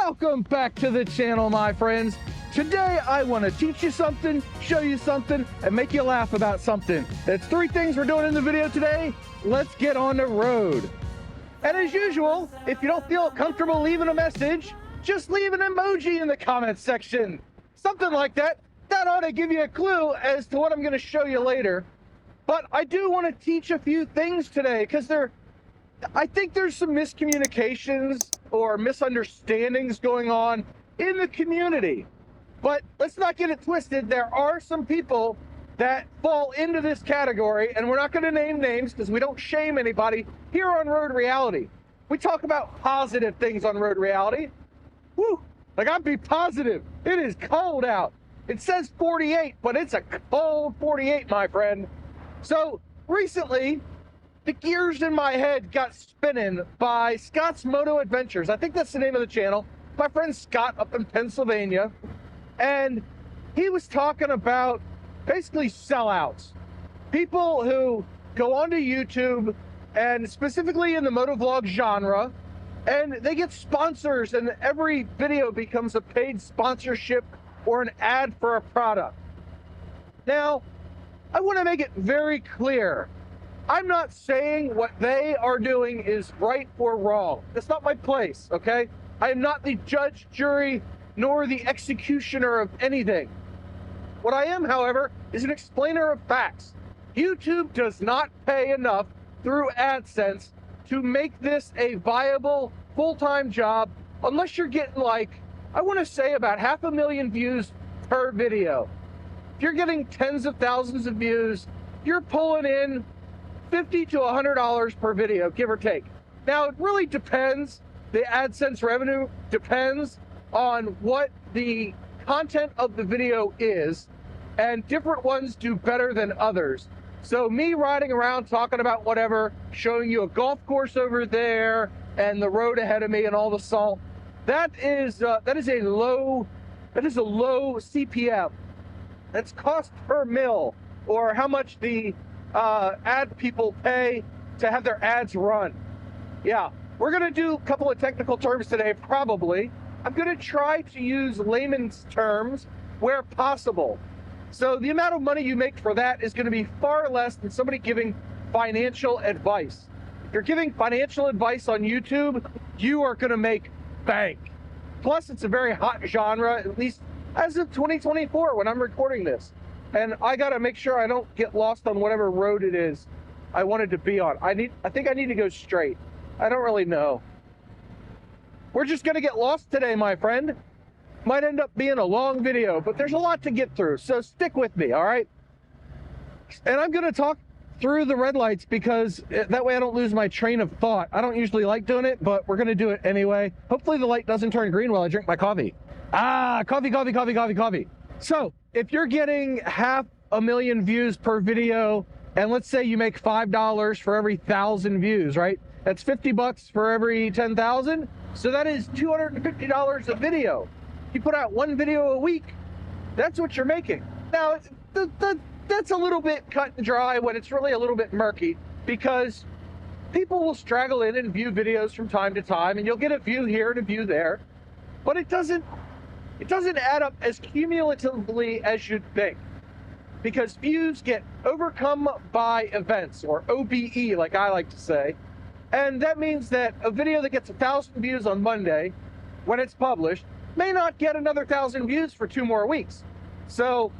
Welcome back to the channel, my friends. Today, I want to teach you something, show you something, and make you laugh about something. It's 3 things we're doing in the video today. Let's get on the road. And as usual, if you don't feel comfortable leaving a message, just leave an emoji in the comments section. Something like that. That ought to give you a clue as to what I'm going to show you later. But I do want to teach a few things today because I think there's some miscommunications or misunderstandings going on in the community. But let's not get it twisted. There are some people that fall into this category, and we're not going to name names because we don't shame anybody here on Road Reality. We talk about positive things on Road Reality. Woo! Like, I'd be positive. It is cold out. It says 48, but it's a cold 48, my friend. So recently, the gears in my head got spinning by Scott's Moto Adventures. I think that's the name of the channel. My friend Scott up in Pennsylvania. And he was talking about basically sellouts. People who go onto YouTube, and specifically in the motovlog genre, and they get sponsors, and every video becomes a paid sponsorship or an ad for a product. Now, I want to make it very clear. I'm not saying what they are doing is right or wrong. That's not my place, okay? I am not the judge, jury, nor the executioner of anything. What I am, however, is an explainer of facts. YouTube does not pay enough through AdSense to make this a viable full-time job unless you're getting, like, I want to say about 500,000 views per video. If you're getting tens of thousands of views, you're pulling in $50 to $100 per video, give or take. Now, it really depends. The AdSense revenue depends on what the content of the video is, and different ones do better than others. So me riding around talking about whatever, showing you a golf course over there and the road ahead of me and all the salt, that is a low CPM. That's cost per mil, or how much the ad people pay to have their ads run. Yeah, we're gonna do a couple of technical terms today, probably. I'm gonna try to use layman's terms where possible. So the amount of money you make for that is gonna be far less than somebody giving financial advice. If you're giving financial advice on YouTube, you are gonna make bank. Plus, it's a very hot genre, at least as of 2024 when I'm recording this. And I gotta make sure I don't get lost on whatever road it is I wanted to be on. I think I need to go straight. I don't really know. We're just gonna get lost today, my friend. Might end up being a long video, but there's a lot to get through, so stick with me, all right? And I'm gonna talk through the red lights because that way I don't lose my train of thought. I don't usually like doing it, but we're gonna do it anyway. Hopefully the light doesn't turn green while I drink my coffee. Coffee. So, if you're getting 500,000 views per video, and let's say you make $5 for every 1,000 views, right? That's $50 for every 10,000. So that is $250 a video. You put out 1 video a week, that's what you're making. Now, that's a little bit cut and dry when it's really a little bit murky, because people will straggle in and view videos from time to time, and you'll get a view here and a view there, but it doesn't add up as cumulatively as you'd think, because views get overcome by events, or OBE, like I like to say. And that means that a video that gets 1,000 views on Monday, when it's published, may not get another 1,000 views for 2 more weeks. So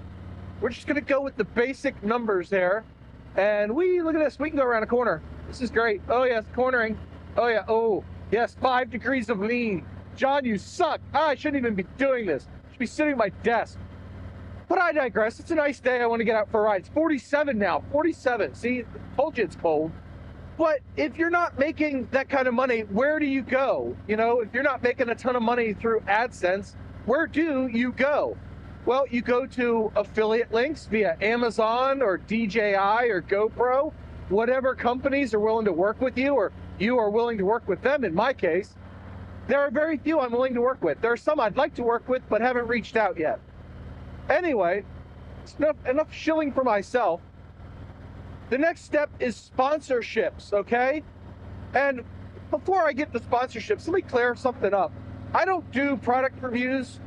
we're just gonna go with the basic numbers there. And look at this, we can go around a corner. This is great. Oh yes, cornering. Oh yeah, oh yes, 5 degrees of lean. John, you suck. I shouldn't even be doing this. I should be sitting at my desk. But I digress. It's a nice day. I want to get out for a ride. It's 47 now. 47. See, told you it's cold. But if you're not making that kind of money, where do you go? You know, if you're not making a ton of money through AdSense, where do you go? Well, you go to affiliate links via Amazon or DJI or GoPro, whatever companies are willing to work with you, or you are willing to work with them. In my case, there are very few I'm willing to work with. There are some I'd like to work with, but haven't reached out yet. Anyway, it's enough shilling for myself. The next step is sponsorships, okay? And before I get to sponsorships, let me clear something up. I don't do product reviews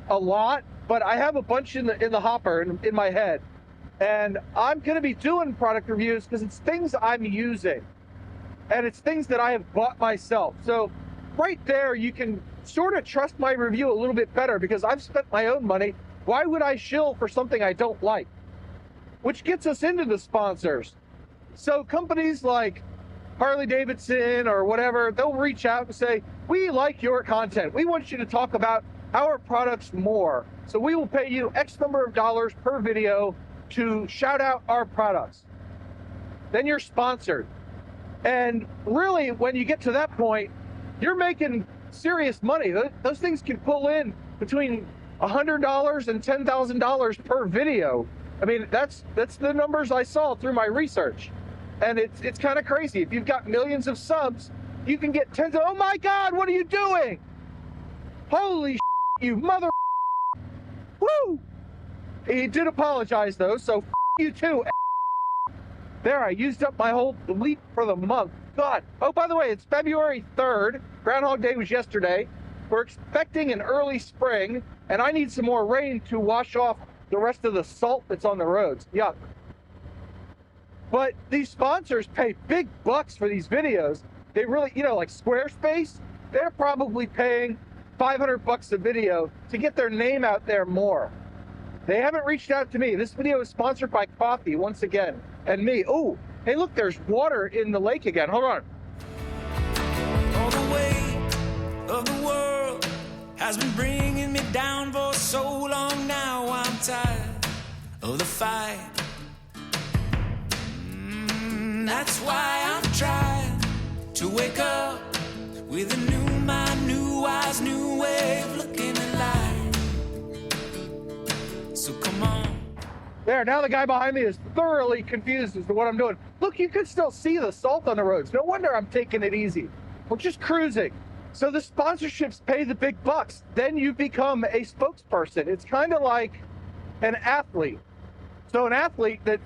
a lot, but I have a bunch in the hopper in my head. And I'm going to be doing product reviews because it's things I'm using. And it's things that I have bought myself. So right there, you can sort of trust my review a little bit better because I've spent my own money. Why would I shill for something I don't like? Which gets us into the sponsors. So companies like Harley Davidson or whatever, they'll reach out and say, we like your content. We want you to talk about our products more. So we will pay you X number of dollars per video to shout out our products. Then you're sponsored. And really, when you get to that point, you're making serious money. Those things can pull in between $100 and $10,000 per video. I mean, that's the numbers I saw through my research. And it's kind of crazy. If you've got millions of subs, you can get tens of, oh my God, what are you doing? Holy shit, you mother. Woo! He did apologize though, so you too. There, I used up my whole delete for the month. God. Oh, by the way, it's February 3rd. Groundhog Day was yesterday. We're expecting an early spring, and I need some more rain to wash off the rest of the salt that's on the roads. Yuck. But these sponsors pay big bucks for these videos. They really, like Squarespace, they're probably paying 500 bucks a video to get their name out there more. They haven't reached out to me. This video is sponsored by coffee once again, and me. Oh, hey, look, there's water in the lake again. Hold on. All the weight of the world has been bringing me down for so long now. I'm tired of the fight. That's why I'm trying to wake up with a new mind, new eyes, new way of looking at life. So come on. There, now the guy behind me is thoroughly confused as to what I'm doing. Look, you can still see the salt on the roads. No wonder I'm taking it easy. We're just cruising. So the sponsorships pay the big bucks. Then you become a spokesperson. It's kind of like an athlete. So an athlete that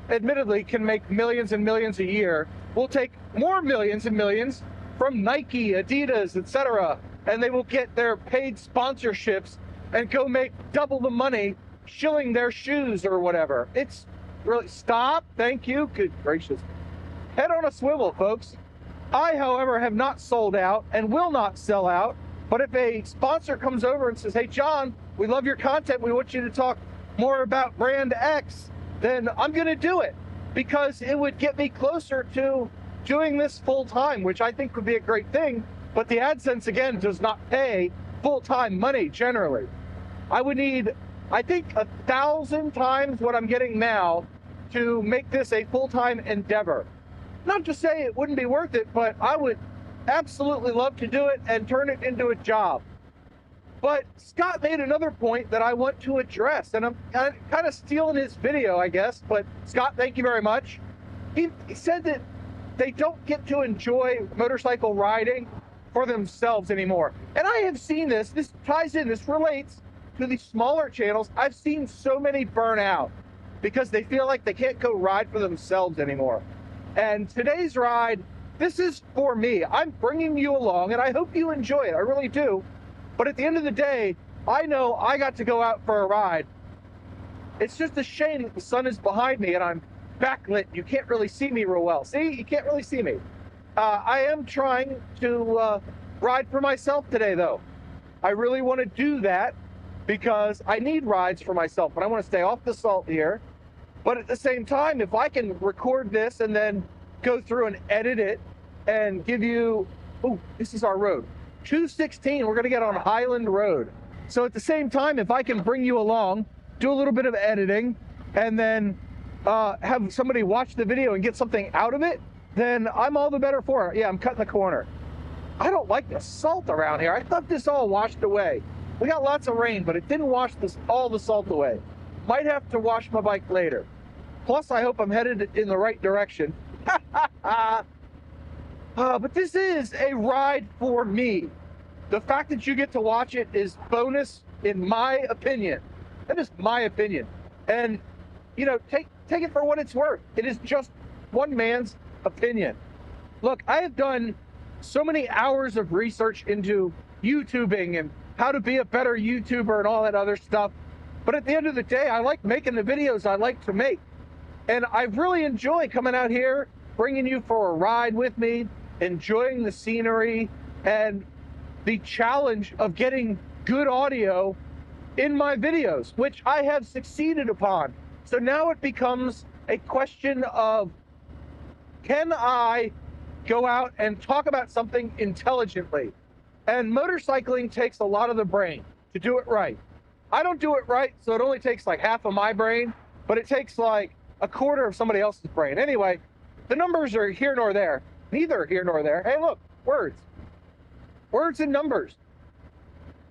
admittedly can make millions and millions a year will take more millions and millions from Nike, Adidas, etc. And they will get their paid sponsorships and go make double the money shilling their shoes or whatever. It's really, stop, thank you, good gracious. Head on a swivel, folks. I, however, have not sold out and will not sell out, but if a sponsor comes over and says, hey, John, we love your content, we want you to talk more about brand X, then I'm gonna do it because it would get me closer to doing this full time, which I think would be a great thing, but the AdSense, again, does not pay full-time money generally. I would need, I think, 1,000 times what I'm getting now to make this a full-time endeavor. Not to say it wouldn't be worth it, but I would absolutely love to do it and turn it into a job. But Scott made another point that I want to address, and I'm kind of stealing his video, I guess, but Scott, thank you very much. He said that they don't get to enjoy motorcycle riding for themselves anymore. And I have seen this ties in, this relates to the smaller channels. I've seen so many burn out because they feel like they can't go ride for themselves anymore. And today's ride, this is for me. I'm bringing you along, and I hope you enjoy it. I really do. But at the end of the day, I know I got to go out for a ride. It's just a shame that the sun is behind me and I'm backlit. You can't really see me real well. See, you can't really see me. I am trying to ride for myself today, though. I really want to do that because I need rides for myself, but I want to stay off the salt here. But at the same time, if I can record this and then go through and edit it and give you, oh, this is our road. 216, we're going to get on Highland Road. So at the same time, if I can bring you along, do a little bit of editing, and then have somebody watch the video and get something out of it, then I'm all the better for it. Yeah, I'm cutting the corner. I don't like the salt around here. I thought this all washed away. We got lots of rain, but it didn't wash all the salt away. Might have to wash my bike later. Plus, I hope I'm headed in the right direction. But this is a ride for me. The fact that you get to watch it is bonus in my opinion. That is my opinion. And, take it for what it's worth. It is just one man's opinion. Look, I have done so many hours of research into YouTubing and how to be a better YouTuber and all that other stuff. But at the end of the day, I like making the videos I like to make. And I really enjoy coming out here, bringing you for a ride with me, enjoying the scenery and the challenge of getting good audio in my videos, which I have succeeded upon. So now it becomes a question of, can I go out and talk about something intelligently? And motorcycling takes a lot of the brain to do it right. I don't do it right, so it only takes like half of my brain, but it takes like a quarter of somebody else's brain. Anyway, the numbers are here nor there. Neither here nor there. Hey, look, words. Words and numbers.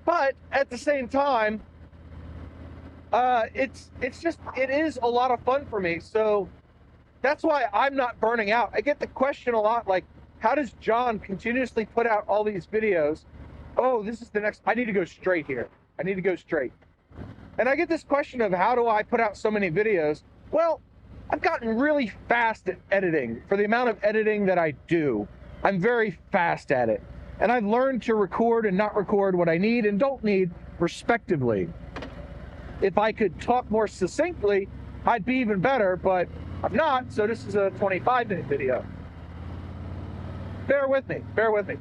But at the same time, it is a lot of fun for me. So that's why I'm not burning out. I get the question a lot, like, how does John continuously put out all these videos? Oh, this is the next, I need to go straight here. I need to go straight. And I get this question of how do I put out so many videos? Well, I've gotten really fast at editing. For the amount of editing that I do, I'm very fast at it. And I've learned to record and not record what I need and don't need, respectively. If I could talk more succinctly, I'd be even better, but I'm not, so this is a 25-minute video. Bear with me, bear with me.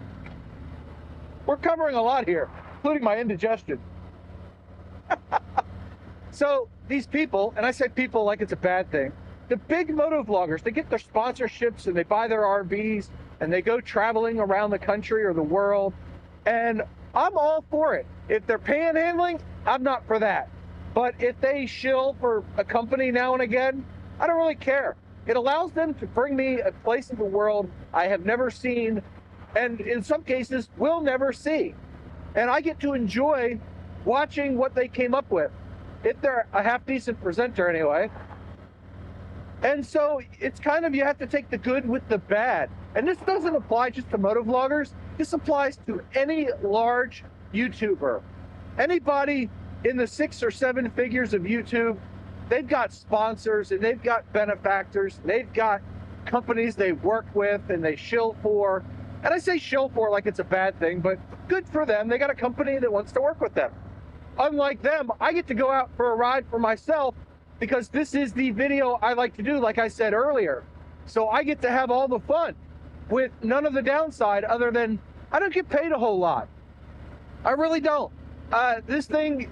We're covering a lot here, including my indigestion. So these people, and I say people like it's a bad thing, the big moto vloggers, they get their sponsorships and they buy their RVs and they go traveling around the country or the world, and I'm all for it. If they're panhandling, I'm not for that. But if they shill for a company now and again, I don't really care. It allows them to bring me a place in the world I have never seen, and in some cases will never see. And I get to enjoy watching what they came up with, if they're a half-decent presenter anyway. And so it's kind of, you have to take the good with the bad. And this doesn't apply just to motovloggers. This applies to any large YouTuber. Anybody in the 6 or 7 figures of YouTube, they've got sponsors and they've got benefactors. And they've got companies they work with and they shill for. And I say shill for like it's a bad thing, but good for them. They got a company that wants to work with them. Unlike them, I get to go out for a ride for myself because this is the video I like to do, like I said earlier. So I get to have all the fun with none of the downside other than I don't get paid a whole lot. I really don't. This thing,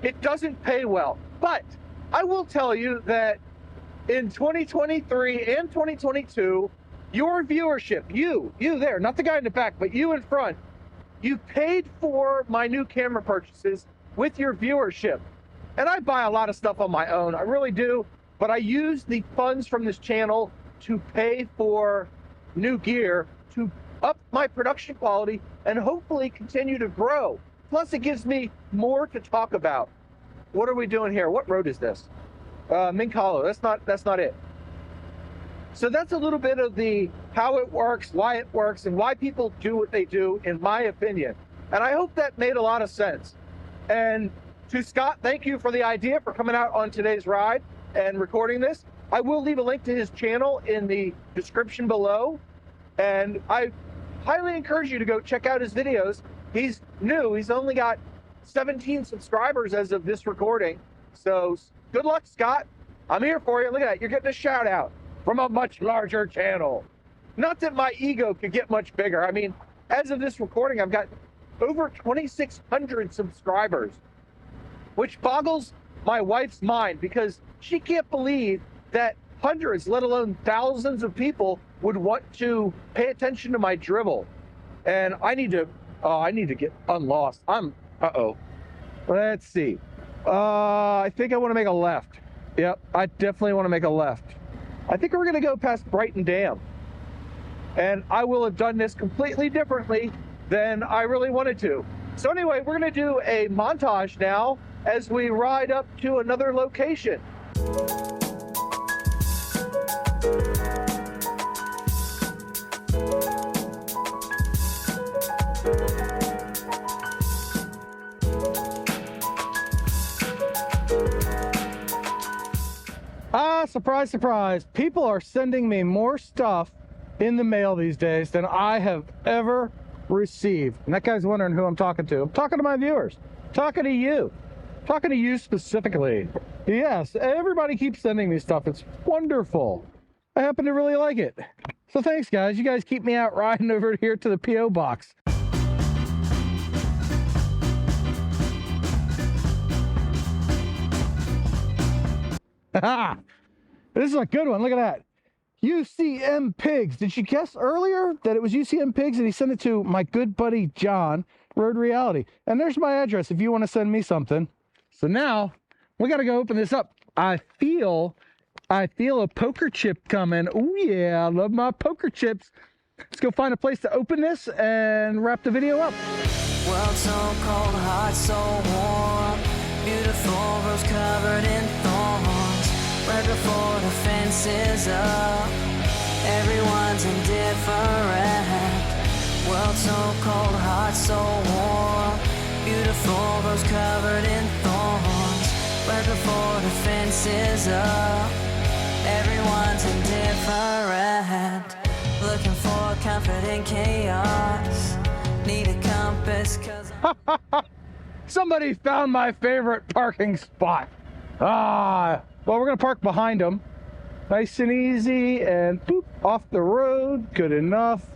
it doesn't pay well. But I will tell you that in 2023 and 2022, your viewership, you there, not the guy in the back, but you in front, you paid for my new camera purchases with your viewership. And I buy a lot of stuff on my own, I really do, but I use the funds from this channel to pay for new gear to up my production quality and hopefully continue to grow. Plus it gives me more to talk about. What are we doing here? What road is this? Mink Hollow, that's not it. So that's a little bit of the how it works, why it works, and why people do what they do, in my opinion. And I hope that made a lot of sense. And to Scott, thank you for the idea for coming out on today's ride and recording this. I will leave a link to his channel in the description below. And I highly encourage you to go check out his videos. He's new, he's only got 17 subscribers as of this recording. So good luck, Scott. I'm here for you. Look at that, you're getting a shout out from a much larger channel. Not that my ego could get much bigger. I mean, as of this recording, I've got over 2,600 subscribers, which boggles my wife's mind because she can't believe that hundreds, let alone thousands of people would want to pay attention to my drivel. And I need to get unlost. Let's see. I think I want to make a left. Yep, I definitely want to make a left. I think we're gonna go past Brighton Dam. And I will have done this completely differently than I really wanted to. So anyway, we're gonna do a montage now as we ride up to another location. Surprise, surprise. People are sending me more stuff in the mail these days than I have ever received. And that guy's wondering who I'm talking to. I'm talking to my viewers. I'm talking to you. I'm talking to you specifically. Yes, everybody keeps sending me stuff. It's wonderful. I happen to really like it. So thanks, guys. You guys keep me out riding over here to the P.O. box. This is a good one. Look at that. UCM Pigs. Did you guess earlier that it was UCM Pigs and he sent it to my good buddy John, Road Reality? And there's my address if you want to send me something. So now we got to go open this up. I feel a poker chip coming. Oh yeah, I love my poker chips. Let's go find a place to open this and wrap the video up. World so cold, heart so warm, beautiful rose covered in thorns. Right before the fence is up, everyone's indifferent. World so cold, heart so warm, beautiful rose covered in thorns. Right before the fence is up, everyone's indifferent. Looking for comfort in chaos, need a compass 'cause Somebody found my favorite parking spot. Well, we're gonna park behind them. Nice and easy, and boop, off the road, good enough.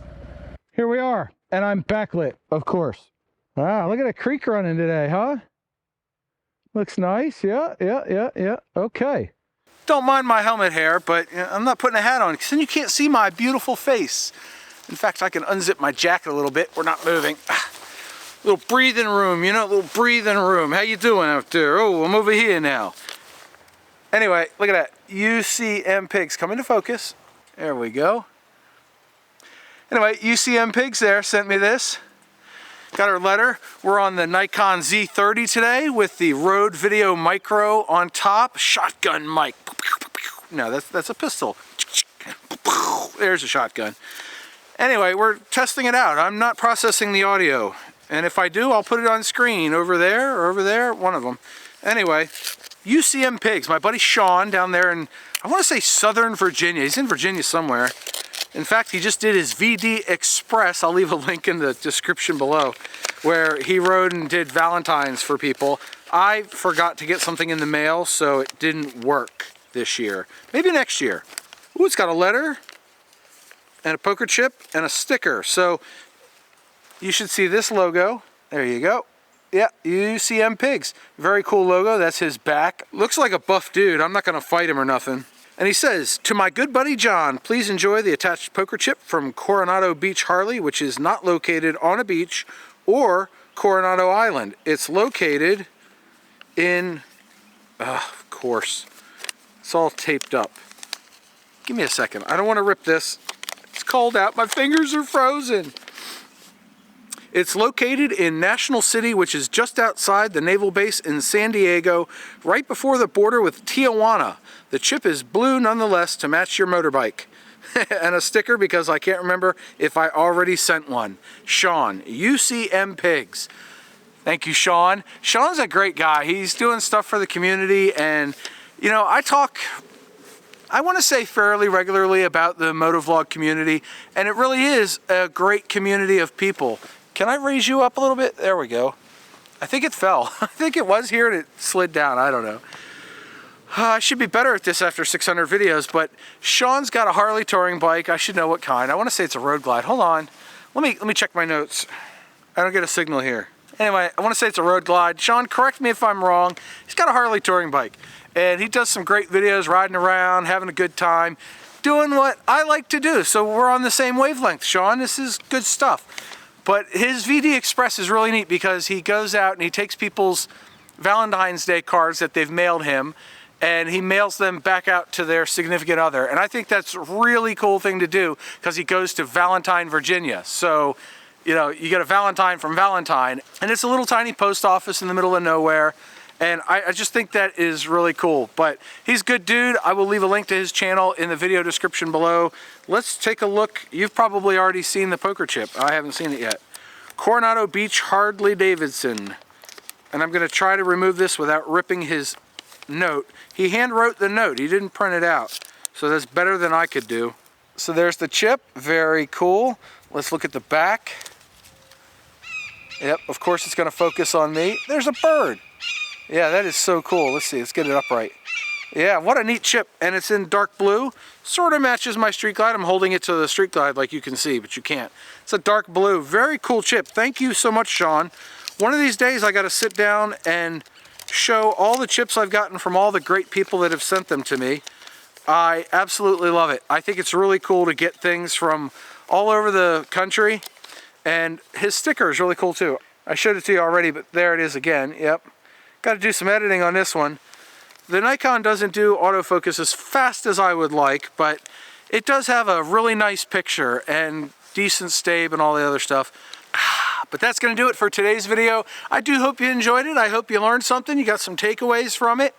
Here we are, and I'm backlit, of course. Look at a creek running today, huh? Looks nice, yeah, okay. Don't mind my helmet hair, but I'm not putting a hat on, because then you can't see my beautiful face. In fact, I can unzip my jacket a little bit. We're not moving. Little breathing room, little breathing room. How you doing out there? Oh, I'm over here now. Anyway, look at that. UCM Pigs. Come into focus. There we go. Anyway, UCM Pigs there sent me this. Got our letter. We're on the Nikon Z30 today with the Rode Video Micro on top. Shotgun mic. No, that's a pistol. There's a shotgun. Anyway, we're testing it out. I'm not processing the audio. And if I do, I'll put it on screen over there or over there, one of them. Anyway, UCM Pigs. My buddy Sean down there in, I want to say Southern Virginia. He's in Virginia somewhere. In fact, he just did his VD Express. I'll leave a link in the description below, where he rode and did Valentine's for people. I forgot to get something in the mail, so it didn't work this year. Maybe next year. Ooh, it's got a letter and a poker chip and a sticker. So you should see this logo. There you go. Yeah, UCM Pigs. Very cool logo. That's his back. Looks like a buff dude. I'm not going to fight him or nothing. And he says, to my good buddy John, please enjoy the attached poker chip from Coronado Beach, Harley, which is not located on a beach or Coronado Island. It's located in, of course, it's all taped up. Give me a second. I don't want to rip this. It's cold out. My fingers are frozen. It's located in National City, which is just outside the naval base in San Diego, right before the border with Tijuana. The chip is blue nonetheless to match your motorbike. And a sticker because I can't remember if I already sent one. Sean, UCM Pigs. Thank you, Sean. Sean's a great guy. He's doing stuff for the community, and I talk, I want to say fairly regularly about the motovlog community, and it really is a great community of people. Can I raise you up a little bit? There we go. I think it fell. I think it was here and it slid down. I don't know. I should be better at this after 600 videos, but Sean's got a Harley touring bike. I should know what kind. I want to say it's a Road Glide. Hold on. Let me check my notes. I don't get a signal here. Anyway, I want to say it's a Road Glide. Sean, correct me if I'm wrong. He's got a Harley touring bike, and he does some great videos riding around, having a good time, doing what I like to do. So we're on the same wavelength, Sean. This is good stuff. But his VD Express is really neat because he goes out and he takes people's Valentine's Day cards that they've mailed him, and he mails them back out to their significant other. And I think that's a really cool thing to do because he goes to Valentine, Virginia. So, you get a Valentine from Valentine, and it's a little tiny post office in the middle of nowhere. And I just think that is really cool. But he's a good dude. I will leave a link to his channel in the video description below. Let's take a look. You've probably already seen the poker chip. I haven't seen it yet. Coronado Beach, Harley Davidson. And I'm going to try to remove this without ripping his note. He hand wrote the note. He didn't print it out. So that's better than I could do. So there's the chip. Very cool. Let's look at the back. Yep, of course it's gonna focus on me. There's a bird. Yeah, that is so cool. Let's see, let's get it upright. Yeah, what a neat chip, and it's in dark blue. Sort of matches my Street Glide. I'm holding it to the Street Glide like you can see, but you can't. It's a dark blue, very cool chip. Thank you so much, Sean. One of these days I gotta sit down and show all the chips I've gotten from all the great people that have sent them to me. I absolutely love it. I think it's really cool to get things from all over the country, and his sticker is really cool too. I showed it to you already, but there it is again. Yep. Got to do some editing on this one. The Nikon doesn't do autofocus as fast as I would like, but it does have a really nice picture and decent stabe and all the other stuff. But that's going to do it for today's video. I do hope you enjoyed it. I hope you learned something. You got some takeaways from it.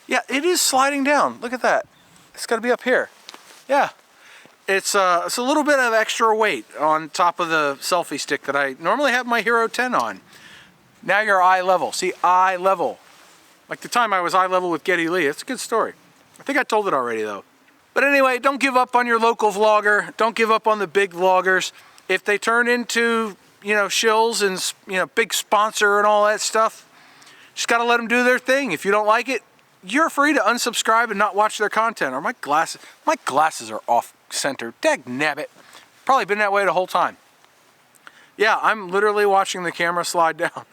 Yeah, it is sliding down. Look at that. It's got to be up here. Yeah. It's a little bit of extra weight on top of the selfie stick that I normally have my Hero 10 on. Now you're eye level. See, eye level. Like the time I was eye level with Geddy Lee. It's a good story. I think I told it already though. But anyway, don't give up on your local vlogger. Don't give up on the big vloggers. If they turn into, you know, shills and, you know, big sponsor and all that stuff, just got to let them do their thing. If you don't like it, you're free to unsubscribe and not watch their content. Or my glasses are off center. Dagnabbit. Probably been that way the whole time. Yeah, I'm literally watching the camera slide down.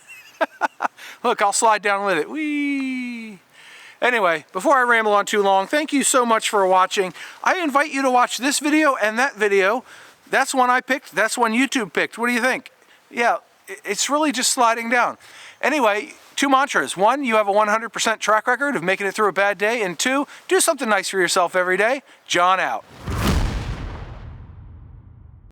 Look, I'll slide down with it. Whee! Anyway, before I ramble on too long, thank you so much for watching. I invite you to watch this video and that video. That's one I picked. That's one YouTube picked. What do you think? Yeah, it's really just sliding down. Anyway, 2 mantras. 1, you have a 100% track record of making it through a bad day. And 2, do something nice for yourself every day. John out.